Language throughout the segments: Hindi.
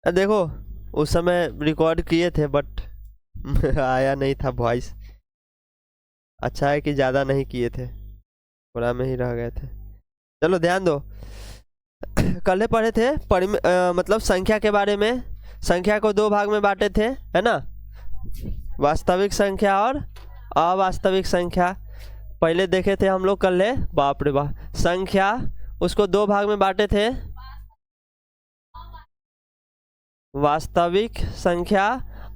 देखो उस समय रिकॉर्ड किए थे बट आया नहीं था वॉइस। अच्छा है कि ज़्यादा नहीं किए थे, थोड़ा में ही रह गए थे। चलो ध्यान दो। कल पढ़े थे मतलब संख्या के बारे में। संख्या को दो भाग में बांटे थे, है ना? वास्तविक संख्या और अवास्तविक संख्या पहले देखे थे हम लोग कल। बाप रे बाप, संख्या उसको दो भाग में बांटे थे, वास्तविक संख्या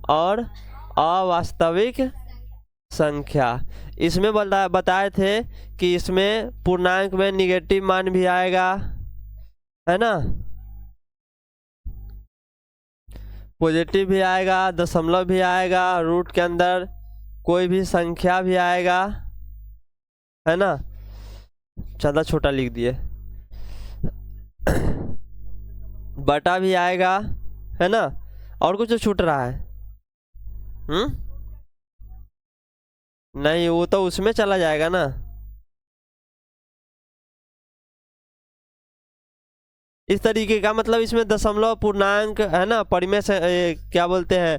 और अवास्तविक संख्या। इसमें बताए थे कि इसमें पूर्णांक में निगेटिव मान भी आएगा, है ना? पॉजिटिव भी आएगा, दशमलव भी आएगा, रूट के अंदर कोई भी संख्या भी आएगा, है ना? ज़्यादा छोटा लिख दिए। बटा भी आएगा, है ना? और कुछ जो छूट रहा है? नहीं, वो तो उसमें चला जाएगा ना। इस तरीके का मतलब इसमें दशमलव, पूर्णांक, है ना, परिमेय से क्या बोलते हैं,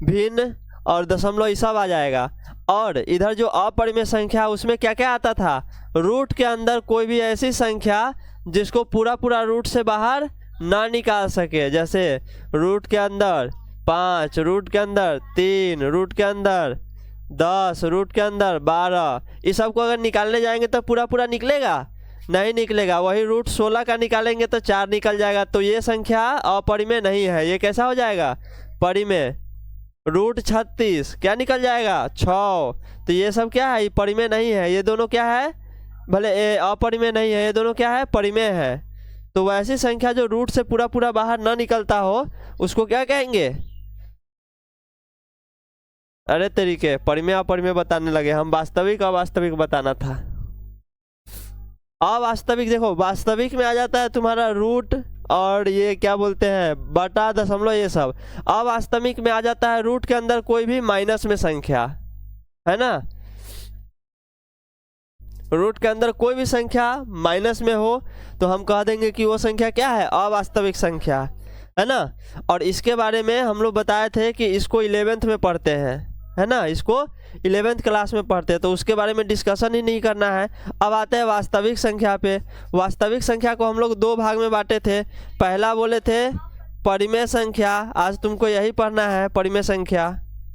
भिन्न और दशमलव, ये सब आ जाएगा। और इधर जो अपरिमेय संख्या उसमें क्या क्या आता था? रूट के अंदर कोई भी ऐसी संख्या जिसको पूरा पूरा रूट से बाहर ना निकाल सके, जैसे रूट के अंदर 5, रूट के अंदर 3, रूट के अंदर 10, रूट के अंदर 12, इस सब को अगर निकालने जाएंगे तो पूरा पूरा निकलेगा? नहीं निकलेगा। वही रूट 16 का निकालेंगे तो 4 निकल जाएगा। तो ये संख्या अपरिमेय नहीं है, ये कैसा हो जाएगा? परिमेय। रूट 36 क्या निकल जाएगा? 6। तो ये सब क्या है? ये परिमेय नहीं है। ये दोनों क्या है? भले अपरिमेय नहीं है, ये दोनों क्या है? परिमेय है। तो वैसी संख्या जो रूट से पूरा पूरा बाहर ना निकलता हो उसको क्या कहेंगे? अरे तरीके, परिमेय अपरिमेय बताने लगे हम, वास्तविक अवास्तविक बताना था। अवास्तविक देखो, वास्तविक में आ जाता है तुम्हारा रूट और ये क्या बोलते हैं, बटा, दशमलव, ये सब। अवास्तविक में आ जाता है रूट के अंदर कोई भी माइनस में संख्या, है ना? रूट के अंदर कोई भी संख्या माइनस में हो तो हम कह देंगे कि वो संख्या क्या है? अवास्तविक संख्या, है ना? और इसके बारे में हम लोग बताए थे कि इसको 11th में पढ़ते हैं, है ना? इसको 11th क्लास में पढ़ते हैं, तो उसके बारे में डिस्कशन ही नहीं करना है। अब आते हैं वास्तविक संख्या पे। वास्तविक संख्या को हम लोग दो भाग में बांटे थे। पहला बोले थे परिमेय संख्या, आज तुमको यही पढ़ना है, परिमेय संख्या।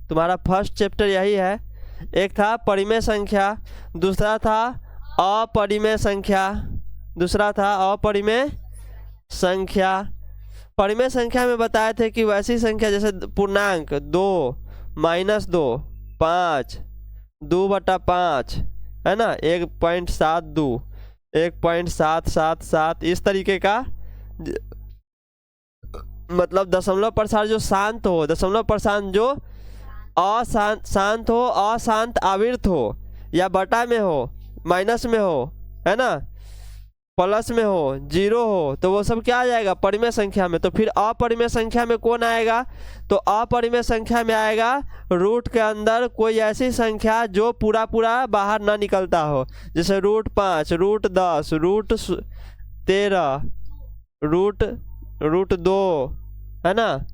तुम्हारा फर्स्ट चैप्टर यही है। एक था परिमेय संख्या, दूसरा था अपरिमेय संख्या, दूसरा था अपरिमेय संख्या। परिमेय संख्या में बताए थे कि वैसी संख्या जैसे पूर्णांक 2, -2, 5, 2/5, है ना, 1.72, 1.777, इस तरीके का। मतलब दशमलव प्रसार जो शांत हो, दशमलव प्रसार जो अशांत हो, अशांत आवर्त हो, या बटा में हो, माइनस में हो, है ना, प्लस में हो, 0 हो, तो वो सब क्या आ जाएगा? परिमेय संख्या में। तो फिर अपरिमेय संख्या में कौन आएगा? तो अपरिमेय संख्या में आएगा रूट के अंदर कोई ऐसी संख्या जो पूरा पूरा बाहर ना निकलता हो, जैसे रूट 5, रूट 10, रूट 13, रूट 2, है ना,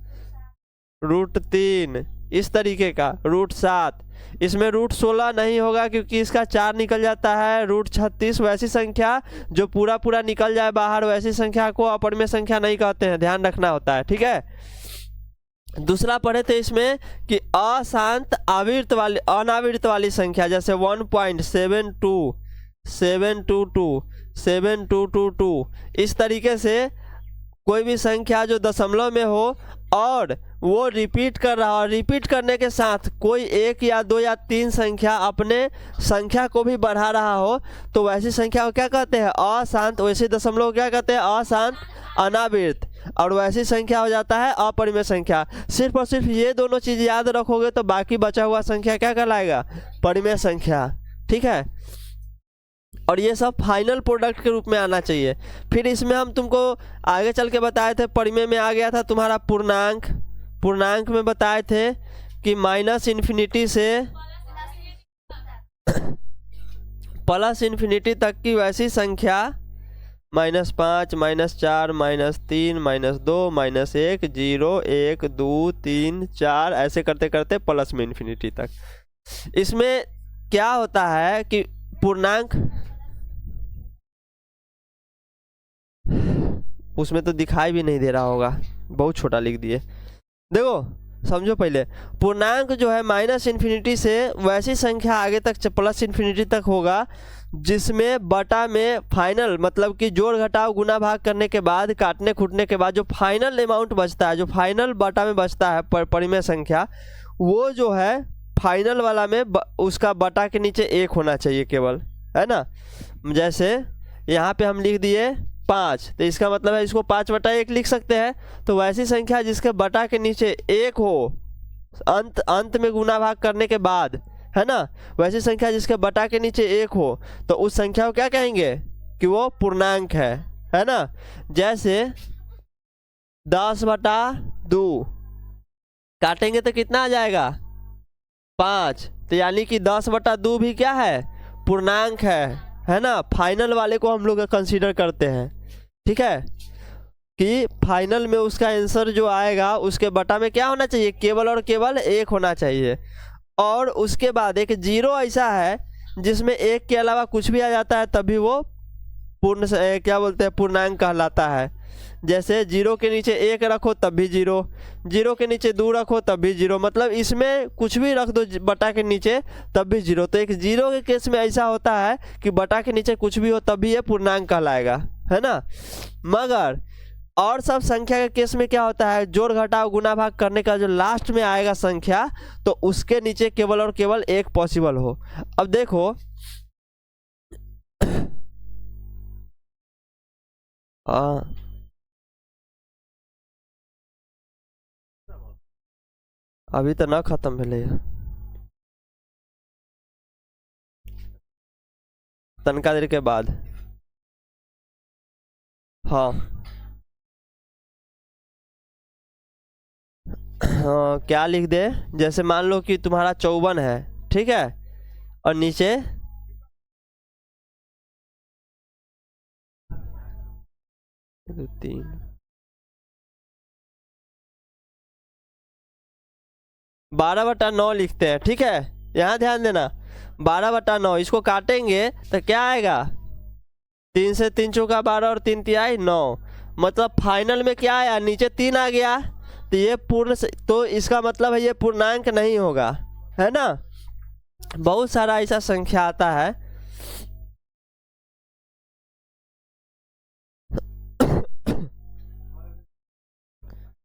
रूट 3, इस तरीके का, रूट 7। इसमें रूट 16 नहीं होगा क्योंकि इसका 4 निकल जाता है। रूट 36, वैसी संख्या जो पूरा पूरा निकल जाए बाहर, वैसी संख्या को अपरिमेय संख्या नहीं कहते हैं, ध्यान रखना होता है, ठीक है? दूसरा पढ़े थे इसमें कि अशांत आवर्त वाली, अनावृत वाली संख्या, जैसे 1.72, 722, 7222, इस तरीके से कोई भी संख्या जो दशमलव में हो और वो रिपीट कर रहा हो, रिपीट करने के साथ कोई 1 या 2 या 3 संख्या अपने संख्या को भी बढ़ा रहा हो, तो वैसी संख्या को क्या कहते हैं? अशांत। वैसे दशमलव क्या कहते हैं? अशांत, अनावृत। और वैसी संख्या हो जाता है अपरिमेय संख्या। सिर्फ और सिर्फ ये दोनों चीज़ याद रखोगे तो बाकी बचा हुआ संख्या क्या कहलाएगा? परिमेय संख्या, ठीक है? और ये सब फाइनल प्रोडक्ट के रूप में आना चाहिए। फिर इसमें हम तुमको आगे चल के बताए थे, परिमेय में आ गया था तुम्हारा पूर्णांक। पूर्णांक में बताए थे कि -∞ से +∞ तक की वैसी संख्या, -5 -4 -3 -2 -1 0 1 2 3 4 ऐसे करते करते प्लस में इन्फिनिटी तक। इसमें क्या होता है कि पूर्णांक, उसमें तो दिखाई भी नहीं दे रहा होगा, बहुत छोटा लिख दिए। देखो समझो, पहले पूर्णांक जो है माइनस इन्फिनिटी से वैसी संख्या आगे तक प्लस इन्फिनिटी तक होगा जिसमें बटा में फाइनल, मतलब कि जोड़ घटाव गुना भाग करने के बाद काटने खूटने के बाद जो फाइनल अमाउंट बचता है, जो फाइनल बटा में बचता है परिमेय संख्या, वो जो है फाइनल वाला में उसका बटा के नीचे 1 होना चाहिए केवल, है ना। जैसे यहाँ पे हम लिख दिए 5, तो इसका मतलब है इसको 5/1 लिख सकते हैं। तो वैसी संख्या जिसके बटा के नीचे 1 हो अंत में गुना भाग करने के बाद, है ना, वैसी संख्या जिसके बटा के नीचे 1 हो तो उस संख्या को क्या कहेंगे कि वो पूर्णांक है ना। जैसे 10/2 काटेंगे तो कितना आ जाएगा 5, तो यानी कि 10/2 भी क्या है, पूर्णांक है ना। फाइनल वाले को हम लोग कंसीडर करते हैं, ठीक है, कि फाइनल में उसका आंसर जो आएगा उसके बटा में क्या होना चाहिए, केवल और केवल 1 होना चाहिए। और उसके बाद एक 0 ऐसा है जिसमें 1 के अलावा कुछ भी आ जाता है तभी वो क्या बोलते हैं, पूर्णांक कहलाता है। जैसे 0 के नीचे 1 रखो तब भी 0, 0 के नीचे 2 रखो तब भी 0, मतलब इसमें कुछ भी रख दो बटा के नीचे तब भी 0। तो एक 0 के केस में ऐसा होता है कि बटा के नीचे कुछ भी हो तब भी ये पूर्णांक कहलाएगा, है ना। मगर और सब संख्या के केस में क्या होता है, जोड़ घटाव गुना भाग करने का जो लास्ट में आएगा संख्या, तो उसके नीचे केवल और केवल 1 पॉसिबल हो। अब देखो अभी तो ना खत्म भेले, तनका देर के बाद। हाँ हाँ, क्या लिख दे, जैसे मान लो कि तुम्हारा 54 है, ठीक है, और नीचे 2 3 12/9 लिखते हैं, ठीक है। यहाँ ध्यान देना 12/9, इसको काटेंगे तो क्या आएगा, 3 से 3 चौका 12 और 3 तिहाई 9, मतलब फाइनल में क्या आया, नीचे 3 आ गया, तो ये तो इसका मतलब है ये पूर्णांक नहीं होगा, है ना। बहुत सारा ऐसा संख्या आता है।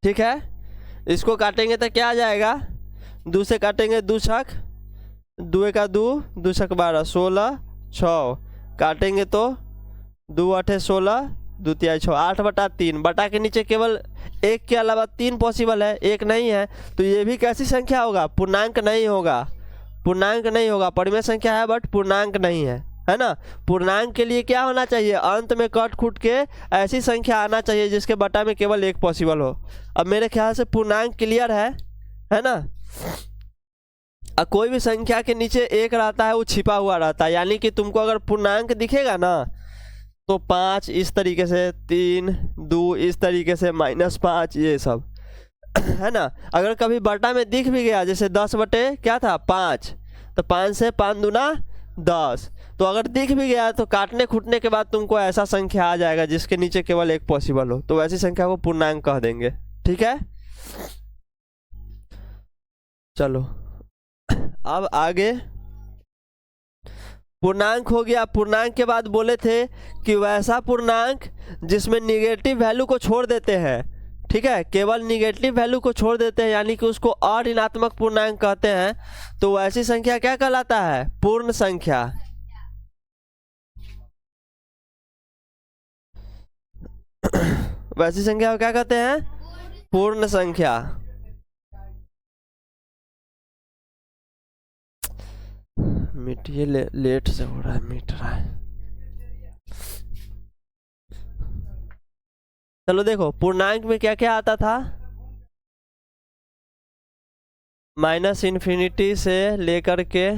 ठीक है, इसको काटेंगे तो क्या आ जाएगा, 2 से काटेंगे 2 छक 2 का 2 2 छक 12 16 6, काटेंगे तो 2 8 16 2 तिहाई 6, 8/3, बटा के नीचे केवल 1 के अलावा 3 पॉसिबल है, 1 नहीं है, तो ये भी कैसी संख्या होगा, पूर्णांक नहीं होगा, पूर्णांक नहीं होगा, परिमेय संख्या है बट पूर्णांक नहीं है ना। पूर्णांक के लिए क्या होना चाहिए, अंत में कट खूट के ऐसी संख्या आना चाहिए जिसके बटा में केवल 1 पॉसिबल हो। अब मेरे ख्याल से पूर्णांक क्लियर है ना। अब कोई भी संख्या के नीचे 1 रहता है वो छिपा हुआ रहता है, यानी कि तुमको अगर पूर्णांक दिखेगा ना तो 5 इस तरीके से, 3 2 इस तरीके से, -5 ये सब, है ना। अगर कभी बटा में दिख भी गया, जैसे 10 बटे क्या था 5, तो 5 से 5 दूना 10, तो अगर दिख भी गया तो काटने खूटने के बाद तुमको ऐसा संख्या आ जाएगा जिसके नीचे केवल 1 पॉसिबल हो, तो वैसी संख्या को पूर्णांक कह देंगे, ठीक है। चलो अब आगे, पूर्णांक हो गया। पूर्णांक के बाद बोले थे कि वैसा पूर्णांक जिसमें निगेटिव वैल्यू को छोड़ देते हैं, ठीक है, केवल निगेटिव वैल्यू को छोड़ देते हैं, यानी कि उसको अऋणात्मक पूर्णांक कहते हैं। तो वैसी संख्या क्या कहलाता है, पूर्ण संख्या। वैसी संख्या को क्या कहते हैं, पूर्ण संख्या। ये लेट से हो रहा है, मिट रहा है। चलो देखो पूर्णांक में क्या क्या आता था, -इन्फिनिटी से लेकर के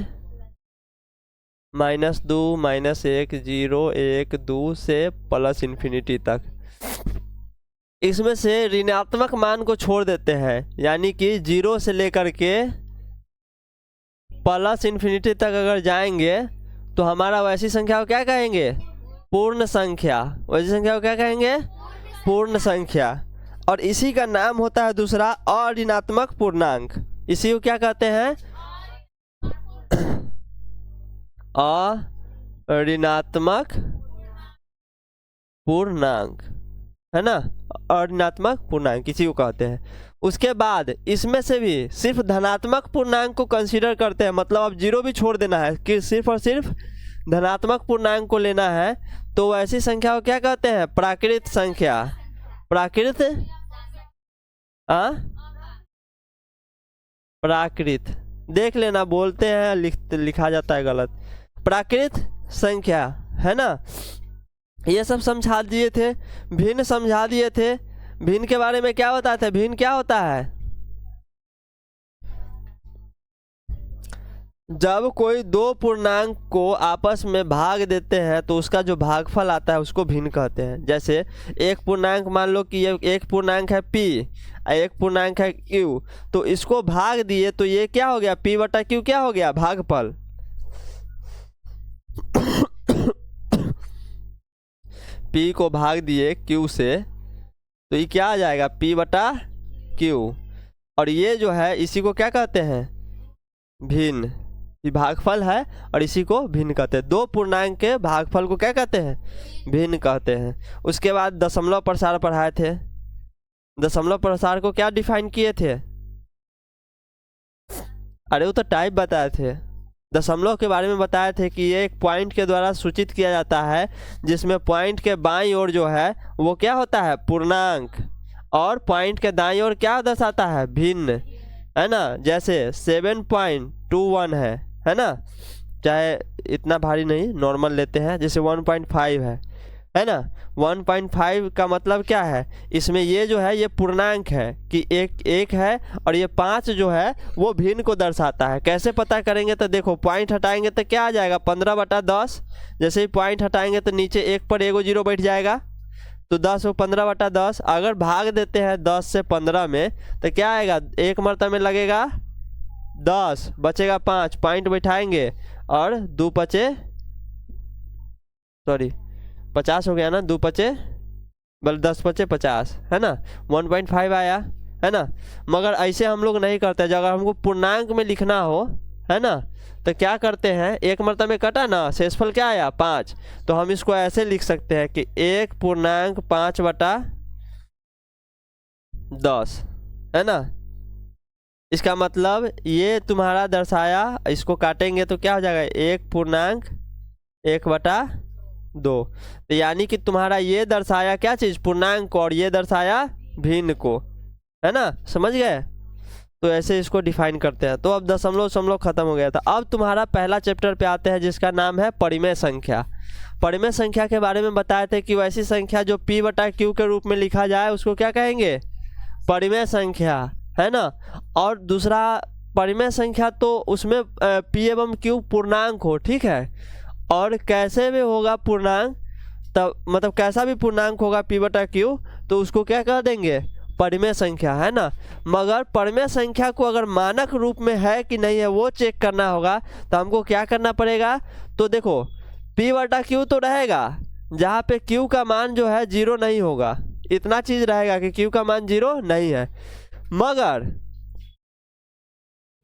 -2 -1 0 1 2 से प्लस इन्फिनिटी तक। इसमें से ऋणात्मक मान को छोड़ देते हैं, यानी कि 0 से लेकर के प्लस इन्फिनिटी तक अगर जाएंगे तो हमारा वैसी संख्या को क्या कहेंगे? पूर्ण संख्या। वैसी संख्या को क्या कहेंगे? पूर्ण संख्या। और इसी का नाम होता है दूसरा अऋणात्मक पूर्णांक। इसी को क्या कहते हैं? अऋणात्मक पूर्णांक, है ना? अऋणात्मक पूर्णांक इसी को कहते हैं। उसके बाद इसमें से भी सिर्फ धनात्मक पूर्णांक को कंसीडर करते हैं, मतलब अब 0 भी छोड़ देना है कि सिर्फ और सिर्फ धनात्मक पूर्णांक को लेना है। तो ऐसी संख्या को क्या कहते हैं? प्राकृत संख्या। प्राकृत प्राकृत देख लेना, बोलते हैं लिखा जाता है गलत। प्राकृत संख्या, है ना? ये सब समझा दिए थे। भिन्न समझा दिए थे। भिन्न के बारे में क्या बताते हैं? भिन्न क्या होता है? जब कोई दो पूर्णांक को आपस में भाग देते हैं तो उसका जो भागफल आता है उसको भिन्न कहते हैं। जैसे एक पूर्णांक, मान लो कि ये एक पूर्णांक है p, एक पूर्णांक है q, तो इसको भाग दिए तो ये क्या हो गया? p बटा q क्या हो गया? भागफल। p को भाग दिए q से तो ये क्या आ जाएगा? p बटा q। और ये जो है इसी को क्या कहते हैं? भिन्न। ये भागफल है और इसी को भिन्न कहते हैं। दो पूर्णांक के भागफल को क्या कहते हैं? भिन्न कहते हैं। उसके बाद दशमलव प्रसार पढ़ाए थे। दशमलव प्रसार को क्या डिफाइन किए थे? अरे वो तो टाइप बताए थे। दशमलव के बारे में बताए थे कि ये एक पॉइंट के द्वारा सूचित किया जाता है, जिसमें पॉइंट के बाईं ओर जो है वो क्या होता है? पूर्णांक, और पॉइंट के दाईं ओर क्या दर्शाता है? भिन्न, है ना? जैसे 7.21 है ना? चाहे इतना भारी नहीं, नॉर्मल लेते हैं। जैसे 1.5 है ना? 1.5 का मतलब क्या है? इसमें ये जो है ये पूर्णांक है कि एक है, और ये 5 जो है वो भिन्न को दर्शाता है। कैसे पता करेंगे? तो देखो, पॉइंट हटाएंगे तो क्या आ जाएगा? 15/10। जैसे ही पॉइंट हटाएंगे तो नीचे एक पर एगो जीरो बैठ जाएगा, तो 10 को 15/10। अगर भाग देते हैं 10 से 15 में तो क्या आएगा? एक मरतबा में लगेगा 10, बचेगा 5, पॉइंट बैठाएंगे और 50 हो गया ना? 10 पचे 50, है ना? 1.5 आया, है ना? मगर ऐसे हम लोग नहीं करते। जब अगर हमको पूर्णांक में लिखना हो, है ना, तो क्या करते हैं? एक मरतबा में कटा ना, शेषफल क्या आया? 5। तो हम इसको ऐसे लिख सकते हैं कि 1/5/10, है ना? इसका मतलब ये तुम्हारा दर्शाया, इसको काटेंगे तो क्या हो जाएगा? 1/1/2। तो यानी कि तुम्हारा ये दर्शाया क्या चीज़? पूर्णांक को, और ये दर्शाया भिन्न को, है ना? समझ गए? तो ऐसे इसको डिफाइन करते हैं। तो अब दशमलव खत्म हो गया था। अब तुम्हारा पहला चैप्टर पे आते हैं जिसका नाम है परिमेय संख्या। परिमेय संख्या के बारे में बताए थे कि वैसी संख्या जो p बटा q के रूप में लिखा जाए उसको क्या कहेंगे? परिमेय संख्या, है ना? और दूसरा परिमेय संख्या तो उसमें p एवं q पूर्णांक हो, ठीक है? और कैसे भी होगा पूर्णांक, तब मतलब कैसा भी पूर्णांक होगा p बटा q, तो उसको क्या कह देंगे? परिमेय संख्या, है ना? मगर परिमेय संख्या को अगर मानक रूप में है कि नहीं है वो चेक करना होगा, तो हमको क्या करना पड़ेगा? तो देखो, p बटा q तो रहेगा जहाँ पे q का मान जो है 0 नहीं होगा। इतना चीज रहेगा कि q का मान 0 नहीं है। मगर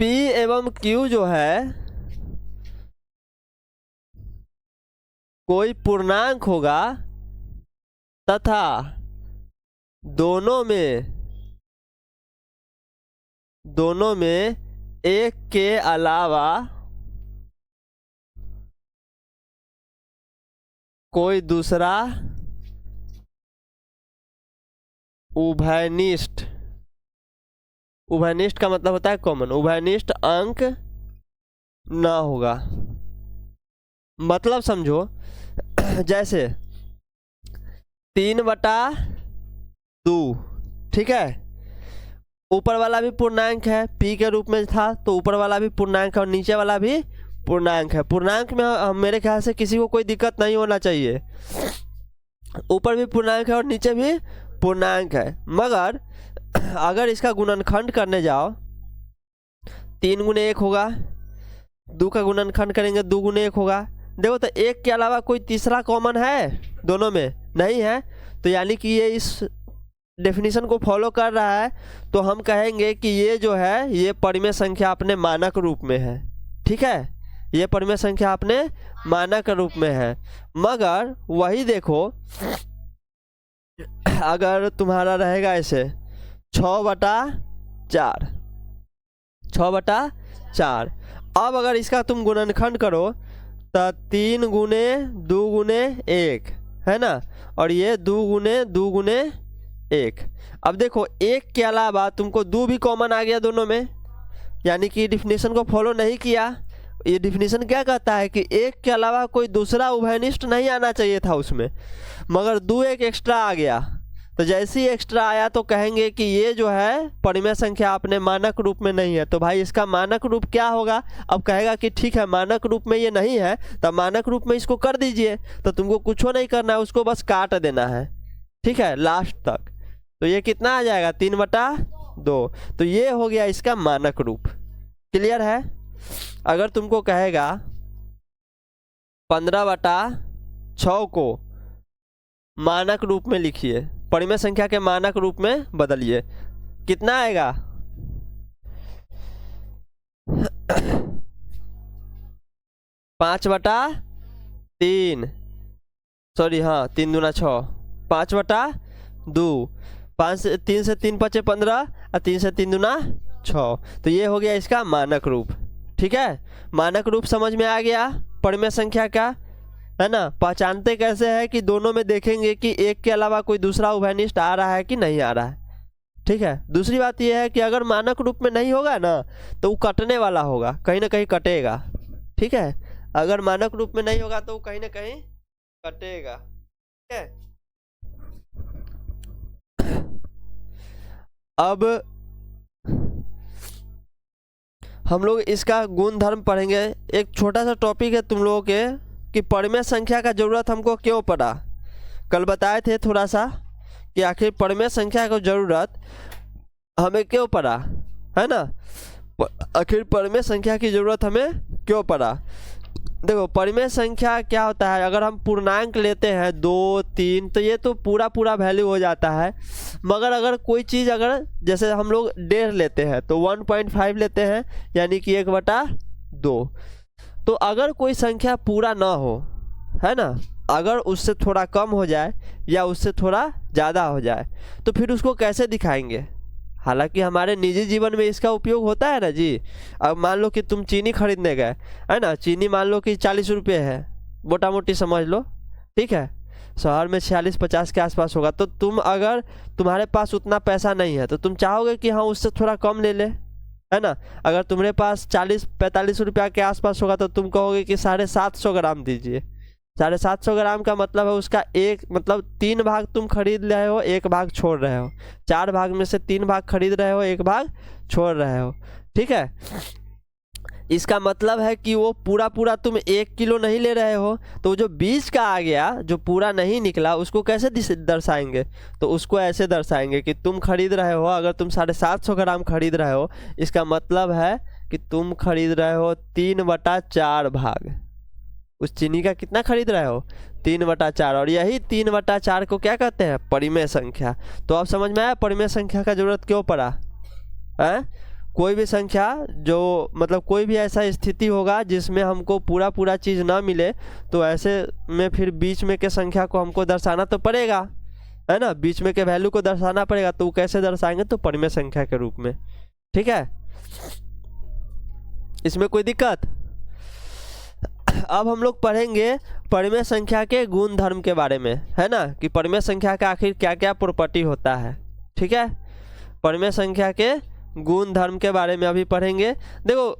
p एवं q जो है कोई पूर्णांक होगा तथा दोनों में एक के अलावा कोई दूसरा उभयनिष्ठ का मतलब होता है कॉमन, उभयनिष्ठ अंक ना होगा। मतलब समझो, जैसे 3/2, ठीक है? ऊपर वाला भी पूर्णांक है, p के रूप में था तो ऊपर वाला भी पूर्णांक है और नीचे वाला भी पूर्णांक है। पूर्णांक में मेरे ख्याल से किसी को कोई दिक्कत नहीं होना चाहिए। ऊपर भी पूर्णांक है और नीचे भी पूर्णांक है, मगर अगर इसका गुणनखंड करने जाओ 3 गुने 1 होगा, 2 का गुणनखंड करेंगे 2 गुने 1 होगा। देखो तो 1 के अलावा कोई तीसरा कॉमन है दोनों में? नहीं है। तो यानी कि ये इस डेफिनेशन को फॉलो कर रहा है, तो हम कहेंगे कि ये जो है ये परिमेय संख्या अपने मानक रूप में है। ठीक है, ये परिमेय संख्या अपने मानक रूप में है। मगर वही देखो, अगर तुम्हारा रहेगा ऐसे 6/4, 6/4, अब अगर इसका तुम गुणनखंड करो तो 3 गुने 2 गुने 1 है ना, और ये 2 गुने 2 गुने 1। अब देखो 1 के अलावा तुमको 2 भी कॉमन आ गया दोनों में, यानी कि डिफिनीशन को फॉलो नहीं किया। ये डिफिनीशन क्या कहता है कि 1 के अलावा कोई दूसरा उभयनिष्ठ नहीं आना चाहिए था उसमें, मगर 2 एक एक्स्ट्रा आ गया। तो जैसे ही एक्स्ट्रा आया तो कहेंगे कि ये जो है परिमेय संख्या अपने मानक रूप में नहीं है। तो भाई इसका मानक रूप क्या होगा? अब कहेगा कि ठीक है मानक रूप में ये नहीं है, तो मानक रूप में इसको कर दीजिए। तो तुमको कुछ नहीं करना है, उसको बस काट देना है। ठीक है, लास्ट तक। तो ये कितना आ जाएगा? 3/2। तो ये हो गया इसका मानक रूप। क्लियर है? अगर तुमको कहेगा 15/6 को मानक रूप में लिखिए, परिमेय संख्या के मानक रूप में बदलिए, कितना आएगा? 5/3, सॉरी हाँ 3 दूना 6, 5/2, 3 से 3 × 5 = 15 और 3 से 3 दूना 6। तो ये हो गया इसका मानक रूप। ठीक है, मानक रूप समझ में आ गया परिमेय संख्या का, है ना। पहचानते कैसे है कि दोनों में देखेंगे कि 1 के अलावा कोई दूसरा उभयनिष्ठ आ रहा है कि नहीं आ रहा है। ठीक है, दूसरी बात यह है कि अगर मानक रूप में नहीं होगा ना तो वो कटने वाला होगा, कहीं ना कहीं कटेगा। ठीक है, अगर मानक रूप में नहीं होगा तो वो कहीं ना कहीं कटेगा। ठीक है, अब हम लोग इसका गुणधर्म पढ़ेंगे। एक छोटा सा टॉपिक है तुम लोगों के कि परिमेय संख्या का ज़रूरत हमको क्यों पड़ा। कल बताए थे थोड़ा सा कि आखिर परिमेय संख्या को ज़रूरत हमें क्यों पड़ा, है ना। आखिर परिमेय संख्या की ज़रूरत हमें क्यों पड़ा। देखो परिमेय संख्या क्या होता है, अगर हम पूर्णांक लेते हैं 2, 3 तो ये तो पूरा पूरा वैल्यू हो जाता है। मगर अगर कोई चीज़ अगर जैसे हम लोग 1.5 लेते हैं तो 1.5 लेते हैं, यानी कि 1/2। तो अगर कोई संख्या पूरा ना हो, है ना, अगर उससे थोड़ा कम हो जाए या उससे थोड़ा ज़्यादा हो जाए तो फिर उसको कैसे दिखाएंगे। हालांकि हमारे निजी जीवन में इसका उपयोग होता है ना जी। अब मान लो कि तुम चीनी खरीदने गए, है ना, चीनी मान लो कि 40 रुपये है, मोटा मोटी समझ लो। ठीक है, शहर में 46-50 के आसपास होगा। तो तुम अगर तुम्हारे पास उतना पैसा नहीं है तो तुम चाहोगे कि हाँ उससे थोड़ा कम ले ले, है ना। अगर तुम्हारे पास 40-45 रुपया के आसपास होगा तो तुम कहोगे कि 750 ग्राम दीजिए। 750 ग्राम का मतलब है उसका एक मतलब 3 भाग तुम खरीद रहे हो, 1 भाग छोड़ रहे हो। 4 भाग में से 3 भाग खरीद रहे हो, 1 भाग छोड़ रहे हो। ठीक है, इसका मतलब है कि वो पूरा पूरा तुम 1 किलो नहीं ले रहे हो। तो जो बीच का आ गया जो पूरा नहीं निकला उसको कैसे दर्शाएंगे? तो उसको ऐसे दर्शाएंगे कि तुम खरीद रहे हो, अगर तुम 750 ग्राम खरीद रहे हो, इसका मतलब है कि तुम खरीद रहे हो 3/4 भाग। उस चीनी का कितना खरीद रहे हो? 3/4। और यही 3/4 को क्या कहते हैं? परिमेय संख्या। तो अब समझ में आया परिमेय संख्या का जरूरत क्यों पड़ा है। कोई भी संख्या जो मतलब कोई भी ऐसा स्थिति होगा जिसमें हमको पूरा पूरा चीज़ ना मिले, तो ऐसे में फिर बीच में के संख्या को हमको दर्शाना तो पड़ेगा, है ना। बीच में के वैल्यू को दर्शाना पड़ेगा। तो वो कैसे दर्शाएंगे? तो परिमेय संख्या के रूप में। ठीक है, इसमें कोई दिक्कत? अब हम लोग पढ़ेंगे परिमेय संख्या के गुण धर्म के बारे में, है ना, कि परिमेय संख्या का आखिर क्या क्या प्रॉपर्टी होता है। ठीक है, परिमेय संख्या के गुण धर्म के बारे में अभी पढ़ेंगे। देखो,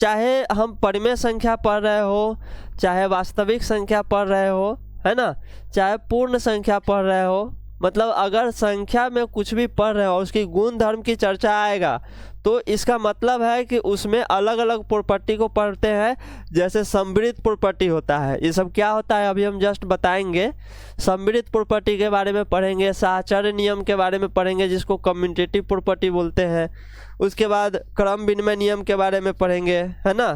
चाहे हम परिमेय संख्या पढ़ रहे हो, चाहे वास्तविक संख्या पढ़ रहे हो, है ना, चाहे पूर्ण संख्या पढ़ रहे हो, मतलब अगर संख्या में कुछ भी पढ़ रहे हो और उसकी गुण धर्म की चर्चा आएगा तो इसका मतलब है कि उसमें अलग अलग प्रॉपर्टी को पढ़ते हैं। जैसे सम्मिलित प्रॉपर्टी होता है, ये सब क्या होता है अभी हम जस्ट बताएंगे। सम्मिलित प्रॉपर्टी के बारे में पढ़ेंगे, साहचर्य नियम के बारे में पढ़ेंगे जिसको कम्यूटेटिव प्रॉपर्टी बोलते हैं। उसके बाद क्रम विनिमय नियम के बारे में पढ़ेंगे, है ना।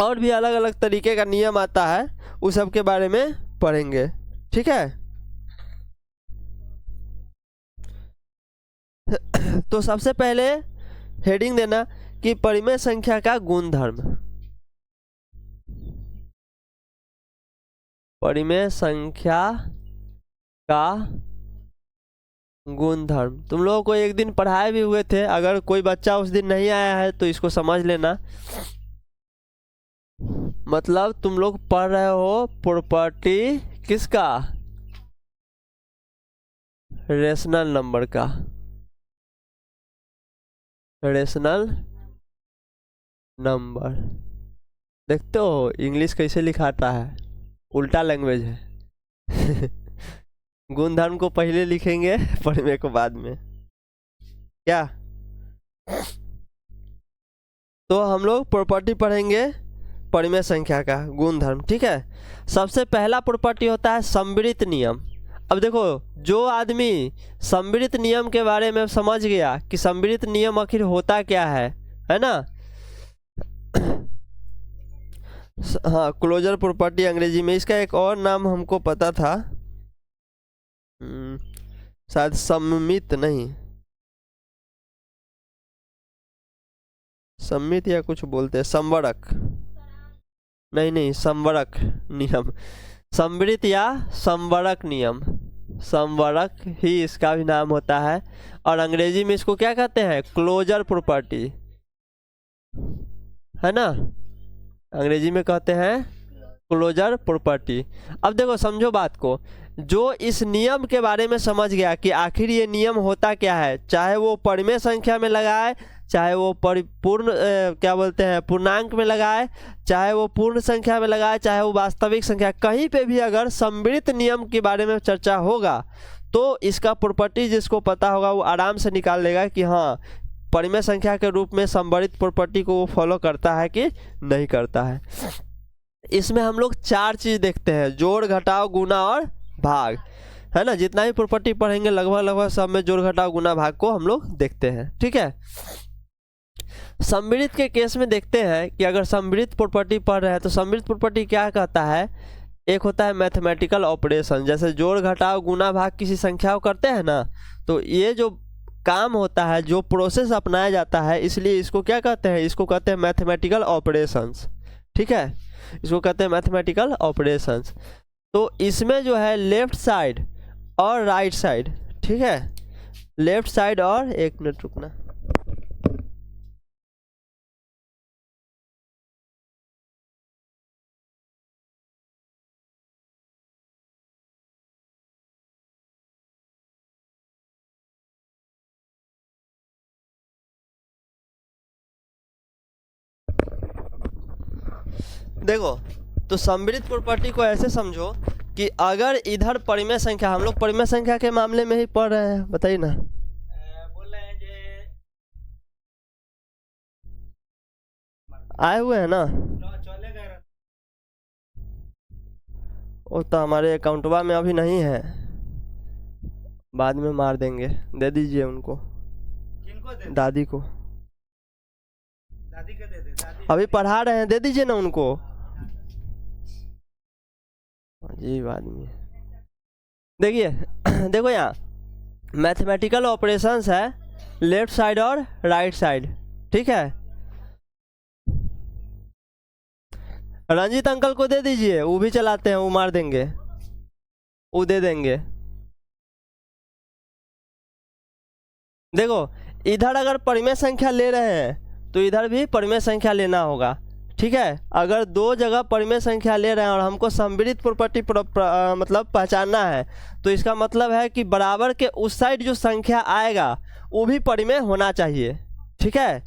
और भी अलग अलग तरीके का नियम आता है, उस सब के बारे में पढ़ेंगे, ठीक है। तो सबसे पहले हेडिंग देना कि परिमेय संख्या का गुणधर्म। परिमेय संख्या का गुणधर्म तुम लोगों को एक दिन पढ़ाए भी हुए थे, अगर कोई बच्चा उस दिन नहीं आया है तो इसको समझ लेना। मतलब तुम लोग पढ़ रहे हो प्रॉपर्टी किसका, रेशनल नंबर का। रेशनल नंबर देखते हो इंग्लिश कैसे लिखाता है, उल्टा लैंग्वेज है। गुणधर्म को पहले लिखेंगे, परिमेय को बाद में, क्या। तो हम लोग प्रॉपर्टी पढ़ेंगे परिमेय संख्या का गुणधर्म, ठीक है। सबसे पहला प्रॉपर्टी होता है सम्मिलित नियम। अब देखो, जो आदमी सम्मिलित नियम के बारे में समझ गया कि सम्मिलित नियम आखिर होता क्या है ना। हाँ, क्लोजर प्रॉपर्टी अंग्रेजी में, इसका एक और नाम हमको पता था, शायद सम्मित नहीं, सम्मित या कुछ बोलते हैं, संवरक नहीं, संवरक नियम, सम्मिलित या संवरक नियम, संवरक ही इसका भी नाम होता है। और अंग्रेजी में इसको क्या कहते हैं, क्लोजर प्रॉपर्टी, है ना। अंग्रेजी में कहते हैं क्लोजर प्रॉपर्टी। अब देखो समझो बात को, जो इस नियम के बारे में समझ गया कि आखिर ये नियम होता क्या है, चाहे वो परिमेय संख्या में लगाए, चाहे वो परिपूर्ण क्या बोलते हैं पूर्णांक में लगाए, चाहे वो पूर्ण संख्या में लगाए, चाहे वो वास्तविक संख्या, कहीं पे भी अगर सम्मिलित नियम के बारे में चर्चा होगा तो इसका प्रॉपर्टी जिसको पता होगा वो आराम से निकाल लेगा कि हाँ परिमेय संख्या के रूप में सम्मिलित प्रॉपर्टी को वो फॉलो करता है कि नहीं करता है। इसमें हम लोग 4 चीज़ देखते हैं, जोड़ घटाव गुना और भाग, है ना। जितना भी प्रॉपर्टी पढ़ेंगे लगभग सब में जोड़ घटाव गुना भाग को हम लोग देखते हैं, ठीक है। सम्मिलित के केस में देखते हैं कि अगर सम्मिलित प्रॉपर्टी पढ़ रहे हैं तो सम्मिलित प्रॉपर्टी क्या कहता है, एक होता है मैथमेटिकल ऑपरेशन, जैसे जोड़ घटाव गुना भाग किसी संख्या को करते हैं ना, तो ये जो काम होता है, जो प्रोसेस अपनाया जाता है, इसलिए इसको क्या कहते हैं, इसको कहते हैं मैथमेटिकल ऑपरेशंस, ठीक है। इसको कहते हैं मैथमेटिकल ऑपरेशंस। तो इसमें जो है लेफ्ट साइड और राइट साइड, ठीक है, लेफ्ट साइड और, एक मिनट रुकना, देखो तो सम्मिलित प्रॉपर्टी को ऐसे समझो कि अगर इधर परिमेय संख्या, हम लोग परिमेय संख्या के मामले में ही पढ़ रहे हैं, बताइए ना। बोल रहे हैं जे आए हुए हैं ना, वो तो हमारे अकाउंटवा में अभी नहीं है, बाद में मार देंगे, दे दीजिए उनको। किनको दे? दादी को। दादी को दे दे, दादी अभी पढ़ा रहे हैं, दे दीजिए ना उनको। अजीब आदमी है। देखिए देखो यहाँ मैथमेटिकल ऑपरेशंस है, लेफ्ट साइड और राइट साइड, ठीक है। रंजीत अंकल को दे दीजिए, वो भी चलाते हैं, वो मार देंगे, वो दे देंगे। देखो इधर अगर परिमेय संख्या ले रहे हैं तो इधर भी परिमेय संख्या लेना होगा, ठीक है। अगर दो जगह परिमेय संख्या ले रहे हैं और हमको सम्मिलित प्रॉपर्टी मतलब पहचानना है, तो इसका मतलब है कि बराबर के उस साइड जो संख्या आएगा वो भी परिमेय होना चाहिए, ठीक है।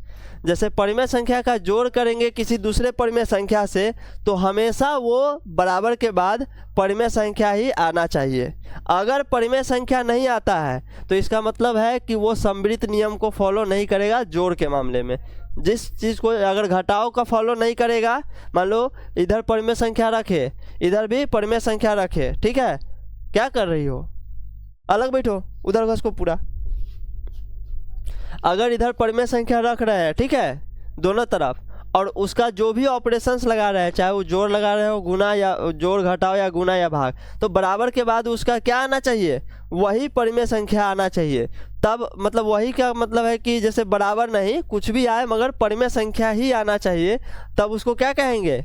जैसे परिमेय संख्या का जोड़ करेंगे किसी दूसरे परिमेय संख्या से तो हमेशा वो बराबर के बाद परिमेय संख्या ही आना चाहिए। अगर परिमेय संख्या नहीं आता है तो इसका मतलब है कि वो सम्मिलित नियम को फॉलो नहीं करेगा जोड़ के मामले में। जिस चीज़ को अगर घटाव का फॉलो नहीं करेगा, मान लो इधर परिमेय संख्या रखे, इधर भी परिमेय संख्या रखे, ठीक है, क्या कर रही हो, अलग बैठो, उधर घस को पूरा। अगर इधर परिमेय संख्या रख रहे हैं, ठीक है, दोनों तरफ, और उसका जो भी ऑपरेशंस लगा रहे हैं, चाहे वो जोड़ लगा रहे हो, गुना या जोड़ घटाओ या गुना या भाग, तो बराबर के बाद उसका क्या आना चाहिए, वही परिमेय संख्या आना चाहिए। तब मतलब वही का मतलब है कि जैसे बराबर नहीं कुछ भी आए मगर परिमेय संख्या ही आना चाहिए, तब उसको क्या कहेंगे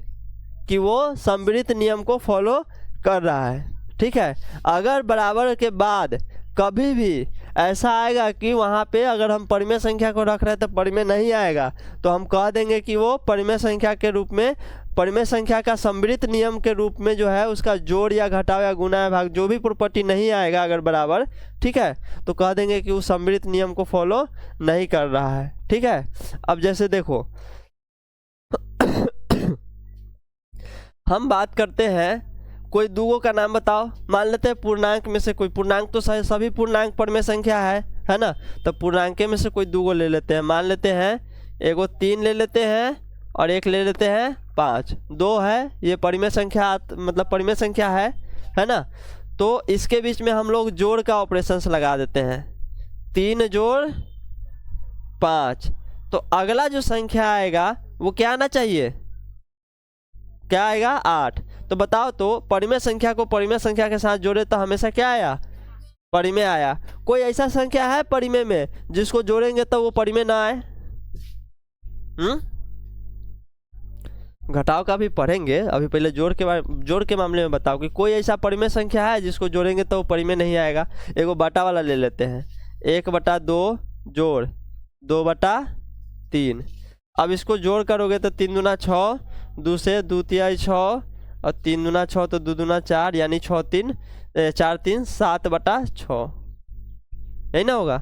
कि वो सम्मिलित नियम को फॉलो कर रहा है। ठीक है, अगर बराबर के बाद कभी भी ऐसा आएगा कि वहाँ पे अगर हम परिमेय संख्या को रख रहे हैं तो परिमेय नहीं आएगा, तो हम कह देंगे कि वो परिमेय संख्या के रूप में, परिमेय संख्या का सम्मिलित नियम के रूप में जो है उसका जोड़ या घटाव या गुना या भाग जो भी प्रॉपर्टी नहीं आएगा अगर बराबर, ठीक है, तो कह देंगे कि उस सम्मिलित नियम को फॉलो नहीं कर रहा है। ठीक है, अब जैसे देखो हम बात करते हैं, कोई दूगो का नाम बताओ, मान लेते हैं पूर्णांक में से कोई, पूर्णांक तो सभी पूर्णांक परिमेय संख्या है ना, तो पूर्णांक में से कोई दूगो ले लेते हैं। मान लेते हैं एगो 3 ले लेते हैं और एक ले लेते हैं 5, 2 है, ये परिमेय संख्या मतलब परिमेय संख्या है ना, तो इसके बीच में हम लोग जोड़ का ऑपरेशंस लगा देते हैं, 3 जोड़ 5, तो अगला जो संख्या आएगा वो क्या आना चाहिए, क्या आएगा 8। तो बताओ तो परिमेय संख्या को परिमेय संख्या के साथ जोड़े तो हमेशा क्या आया, परिमेय आया। कोई ऐसा संख्या है परिमेय में जिसको जोड़ेंगे तो वो परिमेय ना आए? घटाव का भी पढ़ेंगे, अभी पहले जोड़ के मामले में बताओ कि कोई ऐसा परिमेय संख्या है जिसको जोड़ेंगे तो वो परिमेय नहीं आएगा। एगो बटा वाला ले लेते हैं, 1/2 जोड़ 2/3। अब इसको जोड़ करोगे तो 3 दूना 6, 2 से 2 तिहाई 6 और 3 दूना 6 तो 2 दूना 4, यानी 4 3 7/6, यही ना होगा?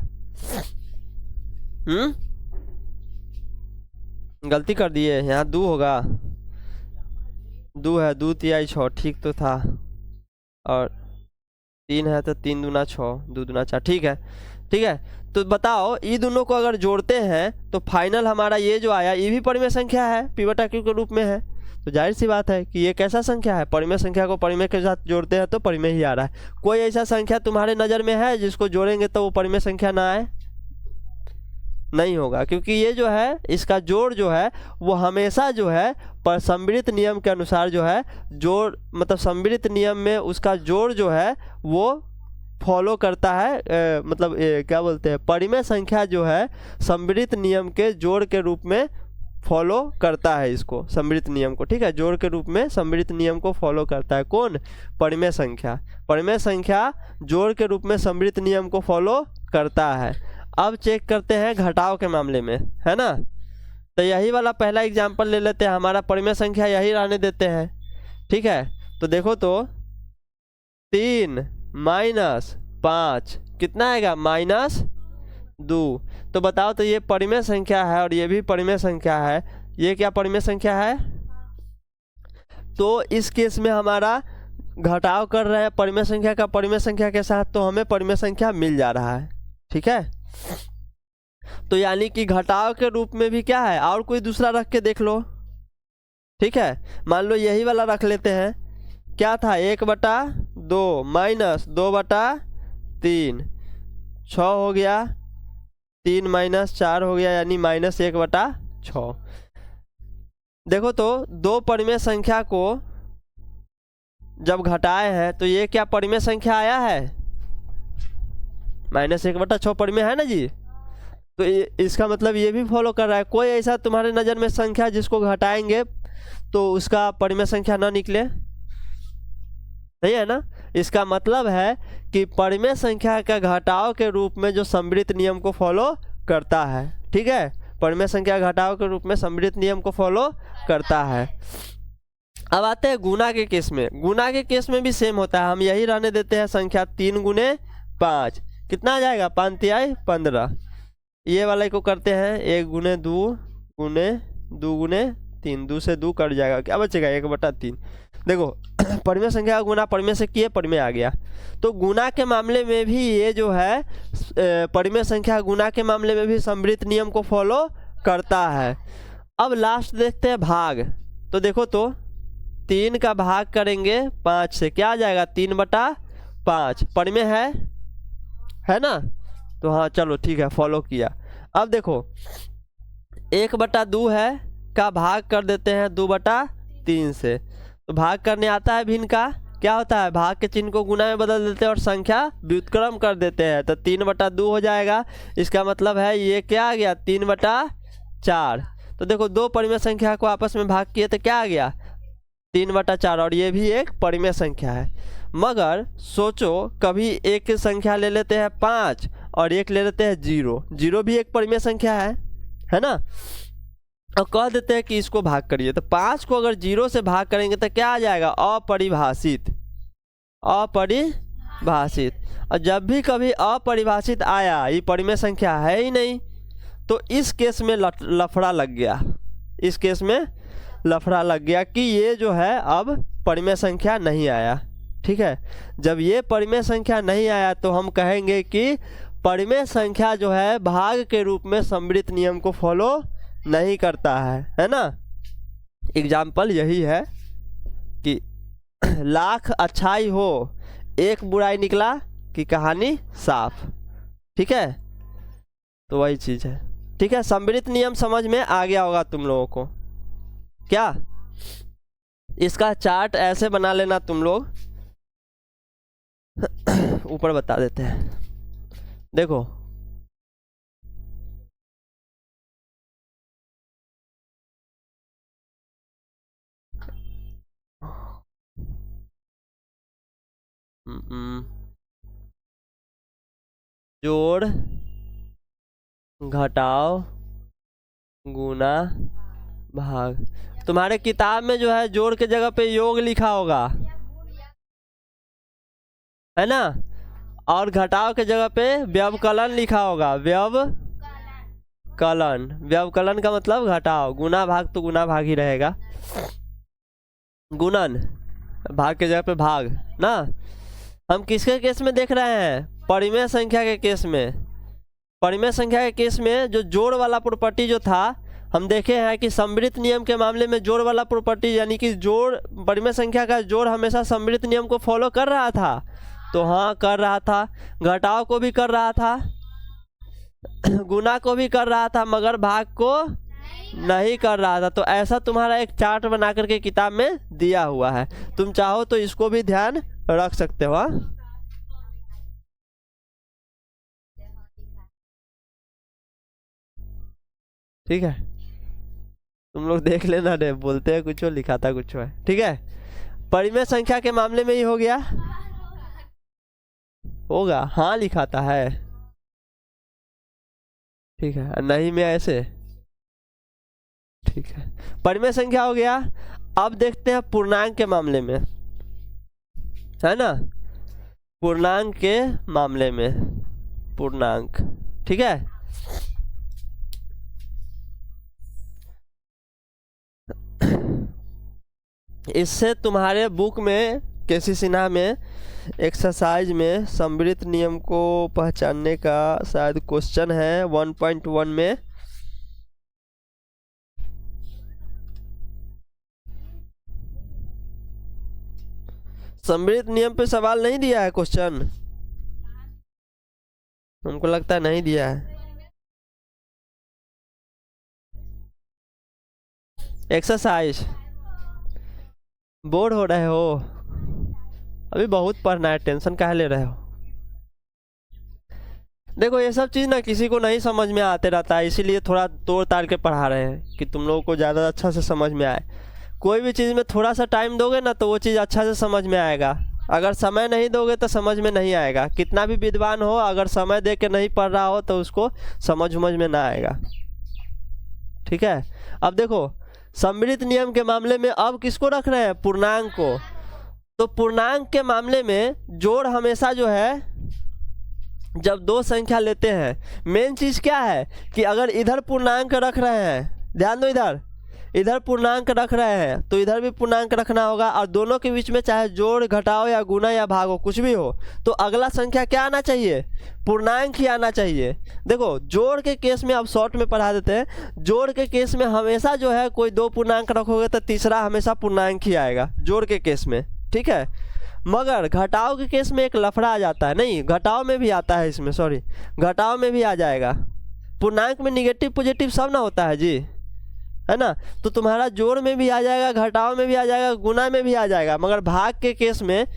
गलती कर दिए, यहाँ 2 होगा, 2 है, 2 तिहाई 6 ठीक तो था, और 3 है तो 3 दूना 6, 2 दूना 4, ठीक है। ठीक है, तो बताओ ये दोनों को अगर जोड़ते हैं तो फाइनल हमारा ये जो आया ये भी परिमेय संख्या है, P/Q के रूप में है, तो जाहिर सी बात है कि ये कैसा संख्या है, परिमेय संख्या को परिमेय के साथ जोड़ते हैं तो परिमेय ही आ रहा है। कोई ऐसा संख्या तुम्हारे नज़र में है जिसको जोड़ेंगे तो वो परिमेय संख्या ना आए? नहीं होगा, क्योंकि ये जो है इसका जोड़ जो है वो हमेशा जो है पर सम्मिलित नियम के अनुसार जो है जोड़, मतलब सम्मिलित नियम में उसका जोड़ जो है वो फॉलो करता है, मतलब क्या बोलते हैं, परिमेय संख्या जो है सम्मिलित नियम के जोड़ के रूप में फॉलो करता है इसको, सम्मिलित नियम को। ठीक है, जोड़ के रूप में सम्मिलित नियम को फॉलो करता है कौन, परिमेय संख्या। परिमेय संख्या जोड़ के रूप में सम्मिलित नियम को फॉलो करता है। अब चेक करते हैं घटाव के मामले में, है ना, तो यही वाला पहला एग्जाम्पल ले लेते हैं, हमारा परिमेय संख्या यही रहने देते हैं। ठीक है, तो देखो तो 3 - 5 कितना आएगा, -2। तो बताओ तो ये परिमेय संख्या है और ये भी परिमेय संख्या है, ये क्या परिमेय संख्या है? तो इस केस में हमारा घटाव कर रहे हैं परिमेय संख्या का परिमेय संख्या के साथ, तो हमें परिमेय संख्या मिल जा रहा है। ठीक है, तो यानी कि घटाव के रूप में भी क्या है, और कोई दूसरा रख के देख लो। ठीक है, मान लो यही वाला रख लेते हैं, क्या था, 1/2 - 2/3, 6 हो गया, 3 - 4 हो गया, यानी -1/6। देखो तो दो परिमेय संख्या को जब घटाए हैं तो ये क्या परिमेय संख्या आया है, -1/6 परिमेय है ना जी। तो इसका मतलब ये भी फॉलो कर रहा है, कोई ऐसा तुम्हारे नज़र में संख्या जिसको घटाएंगे तो उसका परिमेय संख्या ना निकले, नहीं है ना। इसका मतलब है कि परिमेय संख्या का घटाव के रूप में जो सम्मिलित नियम को फॉलो करता है। ठीक है, परिमेय संख्या घटाव के रूप में सम्मिलित नियम को फॉलो करता है। अब आते हैं गुना के केस में। गुना के केस में भी सेम होता है, हम यही रहने देते हैं संख्या 3 × 5 कितना आ जाएगा, 5 तिहाई 15। ये वाले को करते हैं 1 गुने 2 गुने 2 गुने 3, 2 से 2 कट जाएगा, क्या बचेगा 1/3। देखो परिमेय संख्या का गुना परिमेय से किए, परिमेय आ गया। तो गुना के मामले में भी ये जो है परिमेय संख्या गुना के मामले में भी समवृत्त नियम को फॉलो करता है। अब लास्ट देखते हैं भाग। तो देखो तो 3 का भाग करेंगे 5 से, क्या आ जाएगा 3/5, परिमेय है ना। तो हाँ चलो ठीक है, फॉलो किया। अब देखो 1/2 है का भाग कर देते हैं 2/3 से। तो भाग करने आता है भिन्न का, क्या होता है भाग के चिन्ह को गुना में बदल देते हैं और संख्या व्युत्क्रम कर देते हैं। तो 3/2 हो जाएगा। इसका मतलब है ये क्या आ गया 3/4। तो देखो दो परिमेय संख्या को आपस में भाग किए तो क्या आ गया 3/4, और ये भी एक परिमेय संख्या है। मगर सोचो कभी एक संख्या ले लेते हैं 5 और एक ले लेते हैं 0, 0 भी एक परिमेय संख्या है ना। और कह देते हैं कि इसको भाग करिए, तो 5 को अगर 0 से भाग करेंगे तो क्या आ जाएगा अपरिभाषित। और जब भी कभी अपरिभाषित आया, ये परिमेय संख्या है ही नहीं, तो इस केस में लफड़ा लग गया। इस केस में लफड़ा लग गया कि ये जो है अब परिमेय संख्या नहीं आया। ठीक है, जब ये परिमेय संख्या नहीं आया तो हम कहेंगे कि परिमेय संख्या जो है भाग के रूप में समवृत्त नियम को फॉलो नहीं करता है ना। एग्जाम्पल यही है कि लाख अच्छाई हो, एक बुराई निकला कि कहानी साफ। ठीक है, तो वही चीज है। ठीक है, समवृत्त नियम समझ में आ गया होगा तुम लोगों को। क्या इसका चार्ट ऐसे बना लेना तुम लोग, ऊपर बता देते हैं। देखो जोड़ घटाव गुना भाग। तुम्हारे किताब में जो है जोड़ के जगह पे योग लिखा होगा, है ना, और घटाव के जगह पे व्यवकलन लिखा होगा। व्यवकलन का मतलब घटाव, गुना भाग तो गुना भाग ही रहेगा, गुणन भाग के जगह पे भाग ना। हम किसके केस में देख रहे हैं परिमेय संख्या के केस में। परिमेय संख्या के केस में जो जोड़ वाला प्रॉपर्टी जो था, हम देखे हैं कि समवृत्त नियम के मामले में जोड़ वाला प्रॉपर्टी यानी कि जोड़ परिमेय संख्या का जोड़ हमेशा समवृत्त नियम को फॉलो कर रहा था। तो हाँ कर रहा था, घटाव को भी कर रहा था, गुना को भी कर रहा था, मगर भाग को नहीं कर रहा था। तो ऐसा तुम्हारा एक चार्ट बना करके किताब में दिया हुआ है, तुम चाहो तो इसको भी ध्यान रख सकते हो। ठीक है, तुम लोग देख लेना रे, बोलते हैं कुछ लिखाता कुछ है। ठीक है, परिमेय संख्या के मामले में ही हो गया होगा, हाँ लिखाता है। ठीक है, नहीं में ऐसे। ठीक है, परिमेय संख्या हो गया। अब देखते हैं पूर्णांक के मामले में, है ना, पूर्णांक के मामले में पूर्णांक। ठीक है, इससे तुम्हारे बुक में केसी सिन्हा में एक्सरसाइज में समवृत्त नियम को पहचानने का शायद क्वेश्चन है 1.1 में। समवृत्त नियम पे सवाल नहीं दिया है क्वेश्चन, हमको लगता है नहीं दिया है। एक्सरसाइज बोर हो रहे हो, अभी बहुत पढ़ना है, टेंशन काहे ले रहे हो। देखो ये सब चीज़ ना किसी को नहीं समझ में आते रहता है, इसीलिए थोड़ा तोड़ ताड़ के पढ़ा रहे हैं कि तुम लोगों को ज़्यादा अच्छा से समझ में आए। कोई भी चीज़ में थोड़ा सा टाइम दोगे ना तो वो चीज़ अच्छा से समझ में आएगा, अगर समय नहीं दोगे तो समझ में नहीं आएगा। कितना भी विद्वान हो, अगर समय दे के नहीं पढ़ रहा हो तो उसको समझ में ना आएगा। ठीक है, अब देखो समवृत्त नियम के मामले में अब किसको रख रहे हैं, पूर्णांक को। तो पूर्णांक के मामले में जोड़ हमेशा जो है जब दो संख्या लेते हैं, मेन चीज़ क्या है कि अगर इधर पूर्णांक रख रहे हैं, ध्यान दो, इधर पूर्णांक रख रहे हैं तो इधर भी पूर्णांक रखना होगा, और दोनों के बीच में चाहे जोड़ घटाओ या गुना या भाग हो, कुछ भी हो, तो अगला संख्या क्या आना चाहिए, पूर्णांक ही आना चाहिए। देखो जोड़ के केस में अब शॉर्ट में पढ़ा देते हैं, जोड़ के केस में हमेशा जो है कोई दो पूर्णांक रखोगे तो तीसरा हमेशा पूर्णांक ही आएगा जोड़ के केस में, ठीक है। मगर घटाओ के केस में एक लफड़ा आ जाता है, नहीं घटाओ में भी आता है, इसमें सॉरी घटाओ में भी आ जाएगा, पूर्णांक में निगेटिव पॉजिटिव सब ना होता है जी, है ना। तो तुम्हारा जोड़ में भी आ जाएगा, घटाओ में भी आ जाएगा, गुना में भी आ जाएगा। मगर भाग के केस में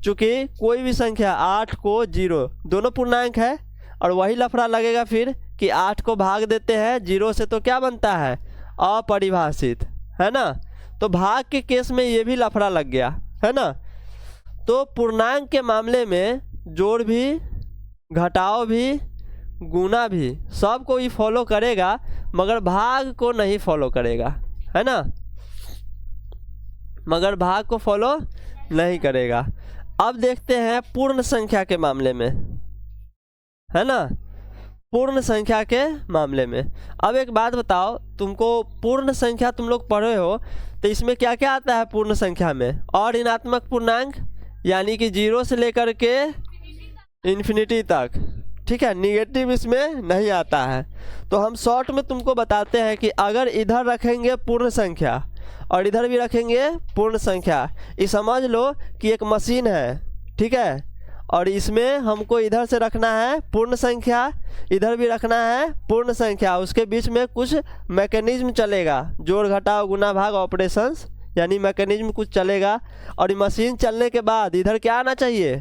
चूंकि कोई भी संख्या 8 को 0 दोनों पूर्णांक है, और वही लफड़ा लगेगा फिर कि 8 को भाग देते हैं 0 से तो क्या बनता है, अपरिभाषित, है ना। तो भाग के केस में ये भी लफड़ा लग गया, है ना। तो पूर्णांक के मामले में जोड़ भी, घटाओ भी, गुना भी सब को ही फॉलो करेगा, मगर भाग को नहीं फॉलो करेगा, है ना, मगर भाग को फॉलो नहीं करेगा। अब देखते हैं पूर्ण संख्या के मामले में, है ना, पूर्ण संख्या के मामले में। अब एक बात बताओ, तुमको पूर्ण संख्या तुम लोग पढ़े हो तो इसमें क्या क्या आता है पूर्ण संख्या में, और ऋणात्मक पूर्णांक यानी कि 0 से लेकर के इन्फिनिटी तक, ठीक है, निगेटिव इसमें नहीं आता है। तो हम शॉर्ट में तुमको बताते हैं कि अगर इधर रखेंगे पूर्ण संख्या और इधर भी रखेंगे पूर्ण संख्या, ये समझ लो कि एक मशीन है, ठीक है, और इसमें हमको इधर से रखना है पूर्ण संख्या, इधर भी रखना है पूर्ण संख्या, उसके बीच में कुछ मैकेनिज्म चलेगा, जोड़ घटाव गुना भाग ऑपरेशंस यानी मैकेनिज्म कुछ चलेगा, और मशीन चलने के बाद इधर क्या आना चाहिए,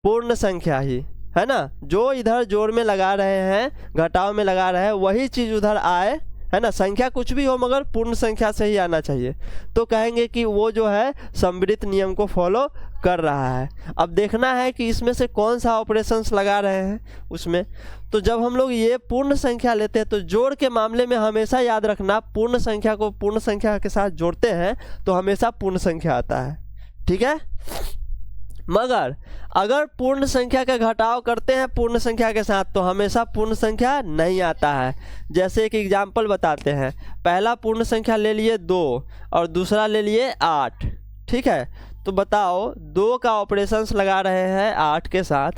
पूर्ण संख्या ही, है ना। जो इधर जोड़ में लगा रहे हैं, घटाव में लगा रहे हैं, वही चीज़ उधर आए, है ना। संख्या कुछ भी हो मगर पूर्ण संख्या से ही आना चाहिए, तो कहेंगे कि वो जो है समवृत्त नियम को फॉलो कर रहा है। अब देखना है कि इसमें से कौन सा ऑपरेशंस लगा रहे हैं उसमें। तो जब हम लोग ये पूर्ण संख्या लेते हैं तो जोड़ के मामले में हमेशा याद रखना, पूर्ण संख्या को पूर्ण संख्या के साथ जोड़ते हैं तो हमेशा पूर्ण संख्या आता है, ठीक है। मगर अगर पूर्ण संख्या का घटाव करते हैं पूर्ण संख्या के साथ तो हमेशा पूर्ण संख्या नहीं आता है। जैसे एक एग्जाम्पल बताते हैं, पहला पूर्ण संख्या ले लिए 2 और दूसरा ले लिए 8, ठीक है। तो बताओ 2 का ऑपरेशंस लगा रहे हैं 8 के साथ,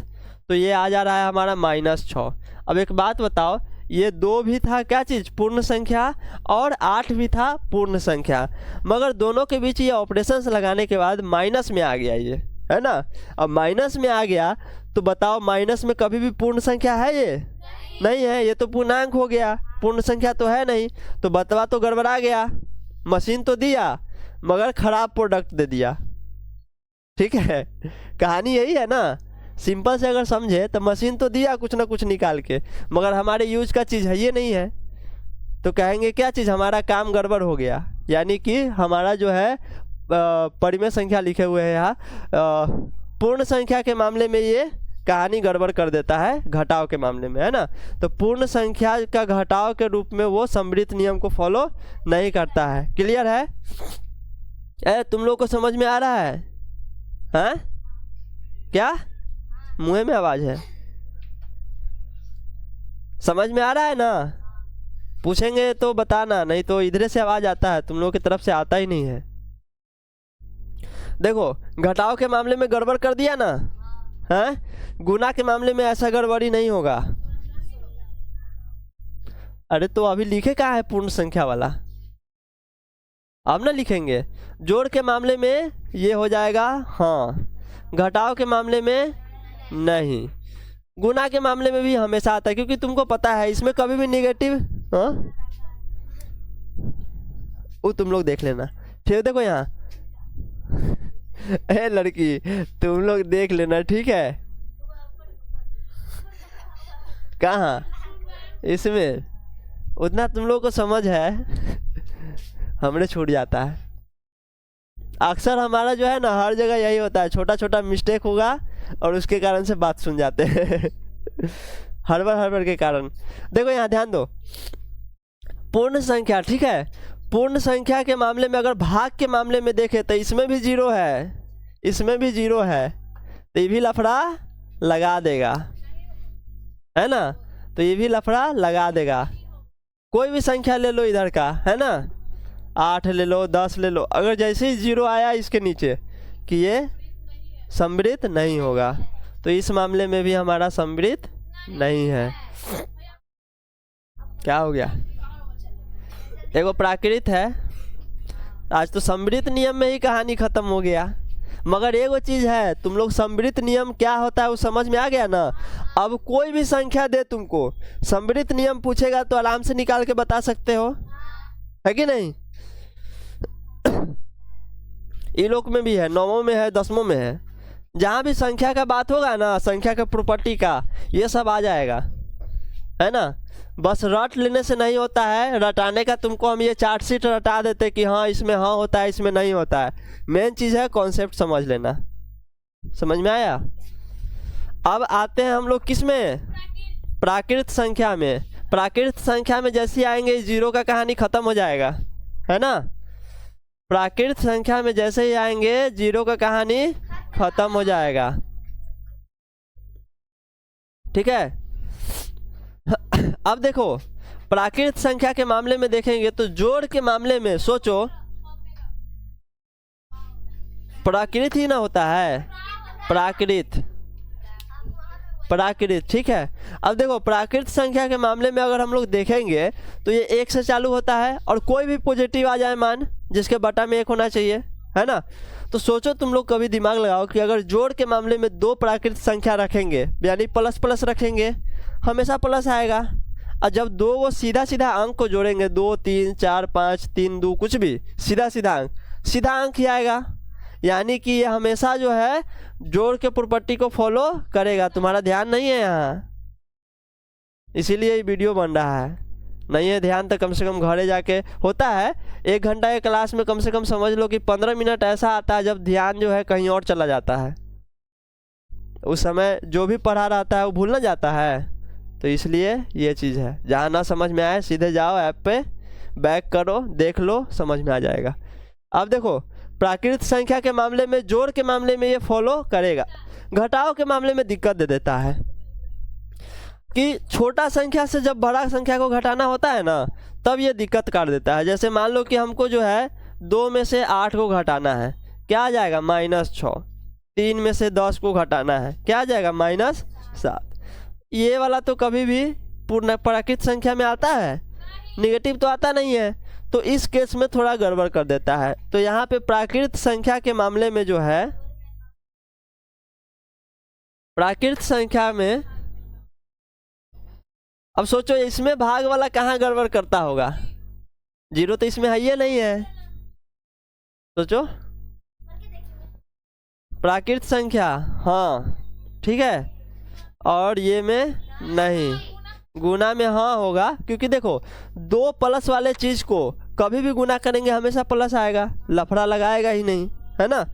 तो ये आ जा रहा है हमारा -6। अब एक बात बताओ, ये 2 भी था क्या चीज़, पूर्ण संख्या, और 8 भी था पूर्ण संख्या, मगर दोनों के बीच ये ऑपरेशंस लगाने के बाद माइनस में आ गया ये, है ना। अब माइनस में आ गया तो बताओ माइनस में कभी भी पूर्ण संख्या है, ये नहीं है, ये तो पूर्णांक हो गया, पूर्ण संख्या तो है नहीं। तो बतवा तो गड़बड़ा गया, मशीन तो दिया मगर खराब प्रोडक्ट दे दिया, ठीक है। कहानी यही है ना, सिंपल से अगर समझे तो मशीन तो दिया कुछ ना कुछ निकाल के, मगर हमारे यूज का चीज़ है ये नहीं है, तो कहेंगे क्या चीज़, हमारा काम गड़बड़ हो गया, यानी कि हमारा जो है परिमेय संख्या लिखे हुए हैं यहाँ, पूर्ण संख्या के मामले में ये कहानी गड़बड़ कर देता है घटाव के मामले में, है ना। तो पूर्ण संख्या का घटाव के रूप में वो समवृत्त नियम को फॉलो नहीं करता है। क्लियर है? तुम लोग को समझ में आ रहा है? हैं? क्या मुंह में आवाज है? समझ में आ रहा है ना? पूछेंगे तो बताना, नहीं तो इधर से आवाज आता है, तुम लोग की तरफ से आता ही नहीं है। देखो घटाव के मामले में गड़बड़ कर दिया ना, हैं? गुना के मामले में ऐसा गड़बड़ी नहीं होगा। अरे तो अभी लिखे कहाँ है पूर्ण संख्या वाला, अब ना लिखेंगे। जोड़ के मामले में ये हो जाएगा हाँ, घटाव के मामले में नहीं, गुना के मामले में भी हमेशा आता है, क्योंकि तुमको पता है इसमें कभी भी निगेटिव, हाँ वो तुम लोग देख लेना। फिर देखो यहाँ ए लड़की तुम लोग देख लेना, ठीक है। कहाँ इसमें उतना तुम लोग को समझ है, हमने छूट जाता है। अक्सर हमारा जो है ना हर जगह यही होता है, छोटा छोटा मिस्टेक होगा और उसके कारण से बात सुन जाते हैं हड़बड़ के कारण। देखो यहाँ ध्यान दो, पूर्ण संख्या, ठीक है, पूर्ण संख्या के मामले में अगर भाग के मामले में देखें तो इसमें भी 0 है, इसमें भी 0 है, तो ये भी लफड़ा लगा देगा, है ना। तो ये भी लफड़ा लगा देगा। कोई भी संख्या ले लो इधर का, है ना, 8 ले लो, 10 ले लो, अगर जैसे ही 0 आया इसके नीचे कि ये सम्मिलित नहीं होगा, तो इस मामले में भी हमारा सम्मिलित नहीं है। क्या हो गया? एगो प्राकृत है। आज तो सम्मिलित नियम में ही कहानी खत्म हो गया। मगर एगो चीज है, तुम लोग सम्मिलित नियम क्या होता है वो समझ में आ गया ना। अब कोई भी संख्या दे तुमको, सम्मिलित नियम पूछेगा तो आराम से निकाल के बता सकते हो, है कि नहीं। इलोक में भी है, 9 में है, 10 में है, जहाँ भी संख्या का बात होगा ना, संख्या का प्रॉपर्टी का, ये सब आ जाएगा, है ना। बस रट लेने से नहीं होता है, रटाने का तुमको हम ये चार्ट शीट रटा देते कि हाँ इसमें हाँ होता है, इसमें नहीं होता है। मेन चीज़ है कॉन्सेप्ट समझ लेना। समझ में आया? अब आते हैं हम लोग किस में? प्राकृत संख्या में। प्राकृत संख्या में जैसे आएंगे 0 का कहानी खत्म हो जाएगा, है ना। प्राकृत संख्या में जैसे ही आएंगे 0 का कहानी खत्म हो जाएगा, ठीक है। अब देखो प्राकृत संख्या के मामले में देखेंगे तो जोड़ के मामले में सोचो, प्राकृत ही ना होता है, प्राकृत, ठीक है। अब देखो प्राकृत संख्या के मामले में अगर हम लोग देखेंगे तो ये 1 से चालू होता है और कोई भी पॉजिटिव आ जाए मान जिसके बटा में 1 होना चाहिए, है ना। तो सोचो तुम लोग कभी दिमाग लगाओ कि अगर जोड़ के मामले में 2 प्राकृत संख्या रखेंगे, यानी प्लस प्लस रखेंगे, हमेशा प्लस आएगा। और जब 2 वो सीधा सीधा अंक को जोड़ेंगे, 2 3 4 5 3 2 कुछ भी सीधा अंक ही आएगा, यानी कि ये हमेशा जो है जोड़ के प्रॉपर्टी को फॉलो करेगा। तुम्हारा ध्यान नहीं है यहाँ, इसीलिए ये वीडियो बन रहा है। नहीं है ध्यान तो कम से कम घरे जाके होता है 1 घंटा के क्लास में कम से कम समझ लो कि 15 मिनट ऐसा आता है जब ध्यान जो है कहीं और चला जाता है। उस समय जो भी पढ़ा रहता है वो भूल ना जाता है। तो इसलिए ये चीज़ है, जहाँ ना समझ में आए सीधे जाओ ऐप पे, बैक करो, देख लो, समझ में आ जाएगा। अब देखो प्राकृत संख्या के मामले में, जोड़ के मामले में ये फॉलो करेगा, घटाव के मामले में दिक्कत दे देता है कि छोटा संख्या से जब बड़ा संख्या को घटाना होता है ना, तब ये दिक्कत कर देता है। जैसे मान लो कि हमको जो है 2 में से 8 को घटाना है, क्या आ जाएगा? -6। 3 में से 10 को घटाना है, क्या आ जाएगा? -7। ये वाला तो कभी भी पूर्ण प्राकृत संख्या में आता है, निगेटिव तो आता नहीं है। तो इस केस में थोड़ा गड़बड़ कर देता है। तो यहाँ पे प्राकृत संख्या के मामले में जो है, प्राकृत संख्या में अब सोचो इसमें भाग वाला कहाँ गड़बड़ करता होगा? 0 तो इसमें है ही नहीं है। सोचो प्राकृत संख्या, हाँ ठीक है, और ये में नहीं, गुना में हाँ होगा, क्योंकि देखो 2 प्लस वाले चीज को कभी भी गुना करेंगे हमेशा प्लस आएगा, लफड़ा लगाएगा ही नहीं, है ना।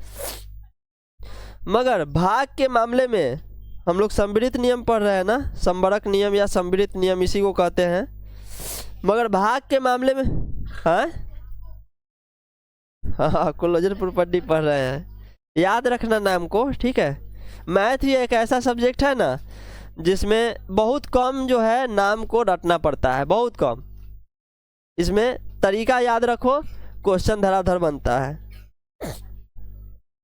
मगर भाग के मामले में हम लोग सम्मिलित नियम पढ़ रहे हैं ना, संबरक नियम या सम्मिलित नियम इसी को कहते हैं। मगर भाग के मामले में हाँ क्लोजर प्रॉपर्टी पढ़ रहे हैं, याद रखना नाम को, ठीक है। मैथ ही एक ऐसा सब्जेक्ट है ना जिसमें बहुत कम जो है नाम को रटना पड़ता है, बहुत कम। इसमें तरीका याद रखो, क्वेश्चन धराधर बनता है।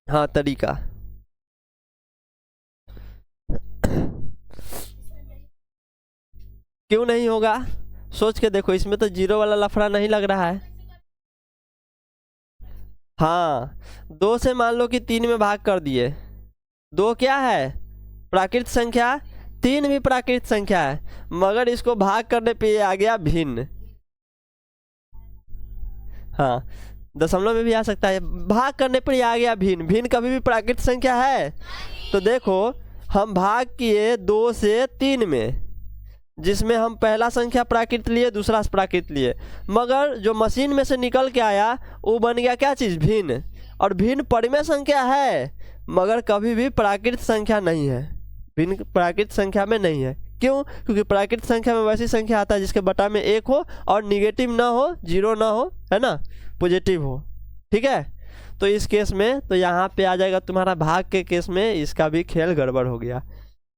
हाँ तरीका, क्यों नहीं होगा? सोच के देखो, इसमें तो 0 वाला लफड़ा नहीं लग रहा है। हाँ 2 से मान लो कि 3 में भाग कर दिए, 2 क्या है? प्राकृत संख्या, 3 भी प्राकृत संख्या है, मगर इसको भाग करने पे ये आ गया भिन्न। हाँ दशमलव में भी आ सकता है, भाग करने पर ये आ गया भिन्न। भिन्न कभी भी प्राकृत संख्या है? तो देखो हम भाग किए 2 से 3 में, जिसमें हम पहला संख्या प्राकृत लिए, दूसरा प्राकृत लिए, मगर जो मशीन में से निकल के आया वो बन गया क्या चीज़? भिन्न। और भिन्न परिमेय संख्या है मगर कभी भी प्राकृत संख्या नहीं है, भिन्न प्राकृत संख्या में नहीं है। क्यों? क्योंकि प्राकृत संख्या में वैसी संख्या आता है जिसके बटा में 1 हो और निगेटिव ना हो, 0 ना हो, है ना, पॉजिटिव हो, ठीक है। तो इस केस में तो यहाँ पे आ जाएगा तुम्हारा भाग के केस में इसका भी खेल गड़बड़ हो गया।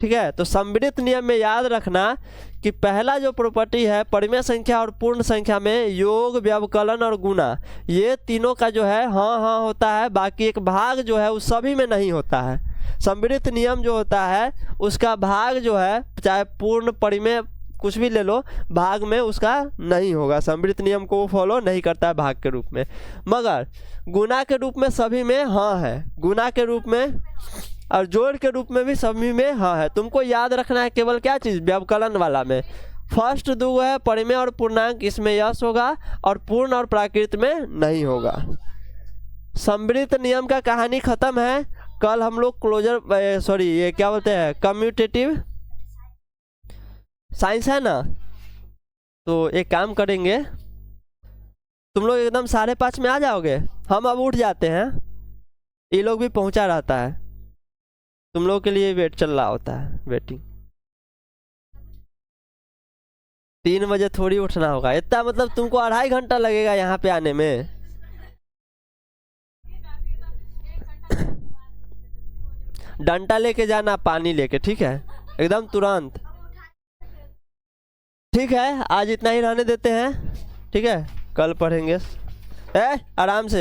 ठीक है। तो सम्मिलित नियम में याद रखना कि पहला जो प्रॉपर्टी है परिमेय संख्या और पूर्ण संख्या में योग, व्यवकलन और गुणा, ये तीनों का जो है हाँ हाँ होता है, बाकी एक भाग जो है उस सभी में नहीं होता है। सम्मिलित नियम जो होता है उसका भाग जो है चाहे पूर्ण परिमेय कुछ भी ले लो, भाग में उसका नहीं होगा, सम्मिलित नियम को वो फॉलो नहीं करता है भाग के रूप में। मगर गुणा के रूप में सभी में हाँ है, गुणा के रूप में और जोड़ के रूप में भी सभी में हाँ है। तुमको याद रखना है केवल क्या चीज़, व्यवकलन वाला में फर्स्ट दो है परिमेय और पूर्णांक, इसमें यस होगा और पूर्ण और प्राकृत में नहीं होगा। सम्मिलित नियम का कहानी खत्म है। कल हम लोग क्लोजर सॉरी ये क्या बोलते हैं कम्यूटेटिव साइंस है ना, तो एक काम करेंगे, तुम लोग एकदम 5:30 में आ जाओगे, हम अब उठ जाते हैं, ये लोग भी पहुंचा रहता है, तुम लोग के लिए वेट चल रहा होता है, वेटिंग। 3 बजे थोड़ी उठना होगा, इतना मतलब तुमको 2.5 घंटा लगेगा यहाँ पे आने में। डंडा लेके जाना, पानी लेके, ठीक है, एकदम तुरंत। ठीक है, आज इतना ही रहने देते हैं, ठीक है, कल पढ़ेंगे। आराम से।